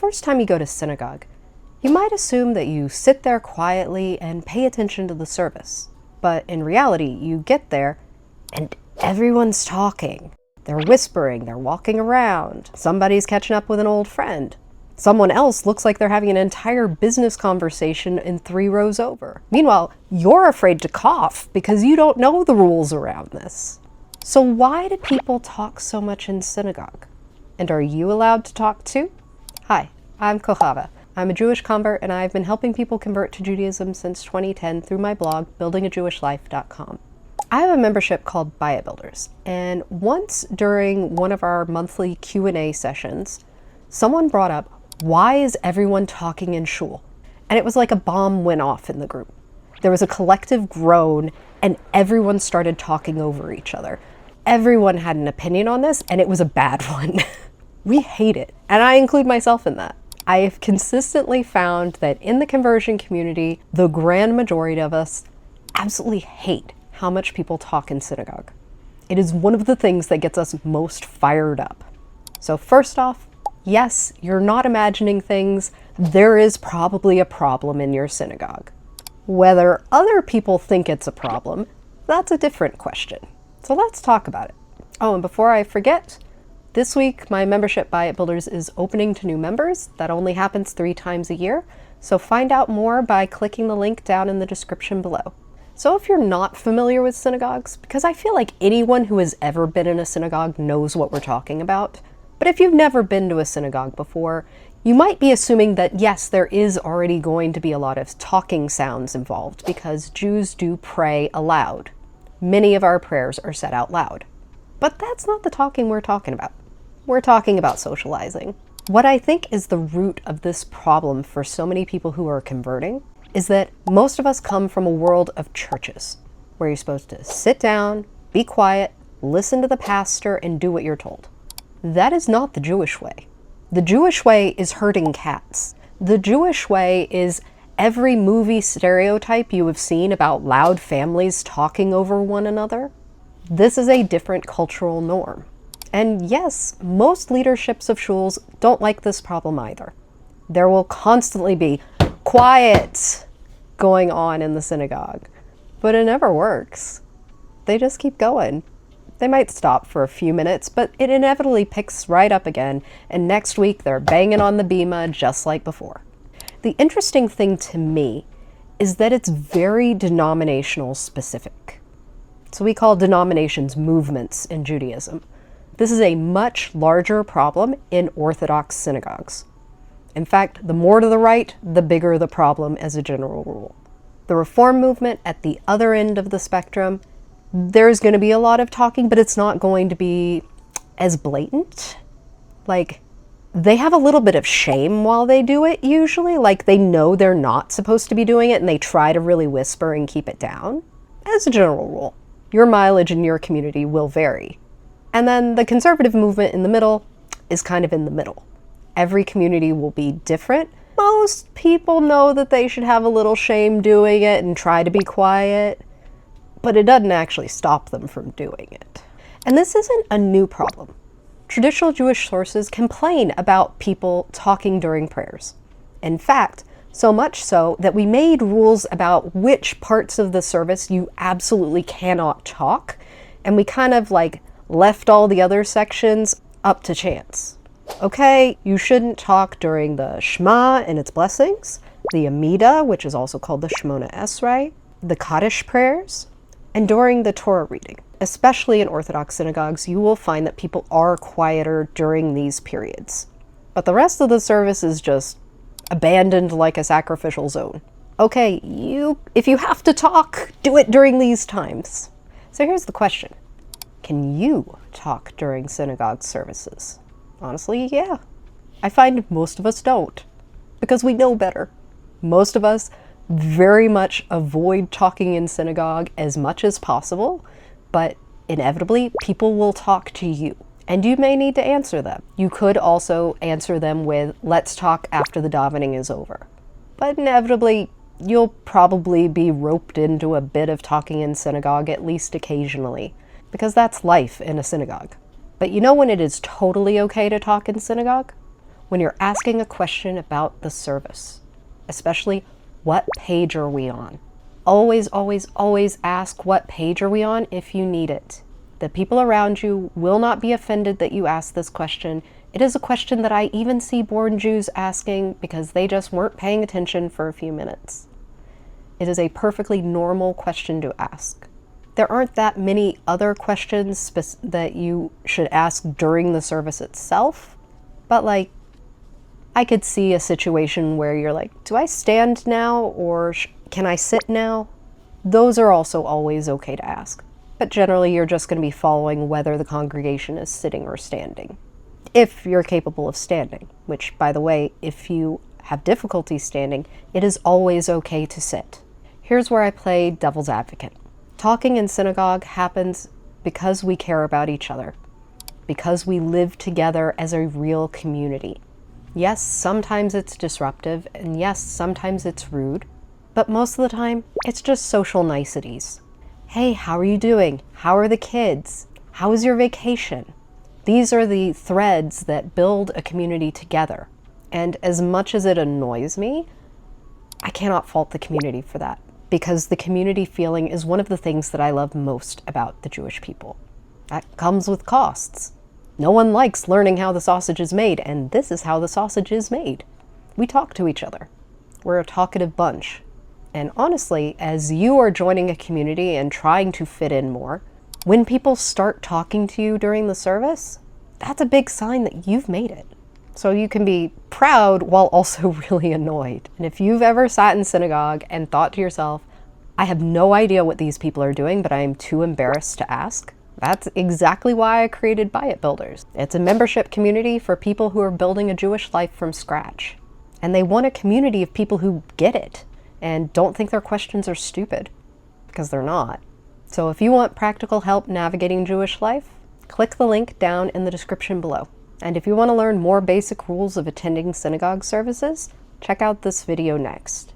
first time you go to synagogue, you might assume that you sit there quietly and pay attention to the service. But in reality, you get there and everyone's talking. They're whispering, they're walking around. Somebody's catching up with an old friend. Someone else looks like they're having an entire business conversation in 3 rows over. Meanwhile, you're afraid to cough because you don't know the rules around this. So why do people talk so much in synagogue? And are you allowed to talk too? Hi, I'm Kohava. I'm a Jewish convert and I've been helping people convert to Judaism since 2010 through my blog, buildingajewishlife.com. I have a membership called Bayit Builders, and once during one of our monthly Q&A sessions, someone brought up, why is everyone talking in shul? And it was like a bomb went off in the group. There was a collective groan and everyone started talking over each other. Everyone had an opinion on this and it was a bad one. We hate it, and I include myself in that. I have consistently found that in the conversion community, the grand majority of us absolutely hate how much people talk in synagogue. It is one of the things that gets us most fired up. So first off, yes, you're not imagining things. There is probably a problem in your synagogue. Whether other people think it's a problem, that's a different question. So let's talk about it. Oh, and before I forget, this week, my membership Bayit Builders is opening to new members. That only happens 3 times a year. So find out more by clicking the link down in the description below. So if you're not familiar with synagogues, because I feel like anyone who has ever been in a synagogue knows what we're talking about, but if you've never been to a synagogue before, you might be assuming that yes, there is already going to be a lot of talking sounds involved because Jews do pray aloud. Many of our prayers are said out loud. But that's not the talking we're talking about. We're talking about socializing. What I think is the root of this problem for so many people who are converting is that most of us come from a world of churches, where you're supposed to sit down, be quiet, listen to the pastor, and do what you're told. That is not the Jewish way. The Jewish way is herding cats. The Jewish way is every movie stereotype you have seen about loud families talking over one another. This is a different cultural norm. And yes, most leaderships of shuls don't like this problem either. There will constantly be quiet going on in the synagogue, but it never works. They just keep going. They might stop for a few minutes, but it inevitably picks right up again, and next week they're banging on the bima just like before. The interesting thing to me is that it's very denominational specific. So we call denominations movements in Judaism. This is a much larger problem in Orthodox synagogues. In fact, the more to the right, the bigger the problem as a general rule. The Reform movement at the other end of the spectrum, there's going to be a lot of talking, but it's not going to be as blatant. Like, they have a little bit of shame while they do it usually. Like, they know they're not supposed to be doing it and they try to really whisper and keep it down. As a general rule, your mileage in your community will vary. And then the conservative movement in the middle is kind of in the middle. Every community will be different. Most people know that they should have a little shame doing it and try to be quiet, but it doesn't actually stop them from doing it. And this isn't a new problem. Traditional Jewish sources complain about people talking during prayers. In fact, so much so that we made rules about which parts of the service you absolutely cannot talk, and we kind of like left all the other sections up to chance. Okay, you shouldn't talk during the Shema and its blessings, the Amidah, which is also called the Shemona Esrei, the Kaddish prayers, and during the Torah reading. Especially in Orthodox synagogues, you will find that people are quieter during these periods. But the rest of the service is just abandoned like a sacrificial zone. Okay, if you have to talk, do it during these times. So here's the question. Can you talk during synagogue services? Honestly, yeah. I find most of us don't, because we know better. Most of us very much avoid talking in synagogue as much as possible, but inevitably people will talk to you, and you may need to answer them. You could also answer them with, let's talk after the davening is over. But inevitably, you'll probably be roped into a bit of talking in synagogue at least occasionally, because that's life in a synagogue. But you know when it is totally okay to talk in synagogue? when you're asking a question about the service, especially what page are we on? Always, always, always ask what page are we on if you need it. The people around you will not be offended that you ask this question. It is a question that I even see born Jews asking because they just weren't paying attention for a few minutes. It is a perfectly normal question to ask. There aren't that many other questions that you should ask during the service itself, but like, I could see a situation where you're like, do I stand now or can I sit now? Those are also always okay to ask. But generally you're just going to be following whether the congregation is sitting or standing. If you're capable of standing, which by the way, if you have difficulty standing, it is always okay to sit. Here's where I play devil's advocate. Talking in synagogue happens because we care about each other, because we live together as a real community. Yes, sometimes it's disruptive, and yes, sometimes it's rude, but most of the time, it's just social niceties. Hey, how are you doing? How are the kids? How was your vacation? These are the threads that build a community together. And as much as it annoys me, I cannot fault the community for that, because the community feeling is one of the things that I love most about the Jewish people. That comes with costs. No one likes learning how the sausage is made, and this is how the sausage is made. We talk to each other. We're a talkative bunch. And honestly, as you are joining a community and trying to fit in more, when people start talking to you during the service, that's a big sign that you've made it. So you can be proud while also really annoyed. And if you've ever sat in synagogue and thought to yourself, I have no idea what these people are doing, but I am too embarrassed to ask, that's exactly why I created Buy It Builders. It's a membership community for people who are building a Jewish life from scratch. And they want a community of people who get it and don't think their questions are stupid, because they're not. So if you want practical help navigating Jewish life, click the link down in the description below. And if you want to learn more basic rules of attending synagogue services, check out this video next.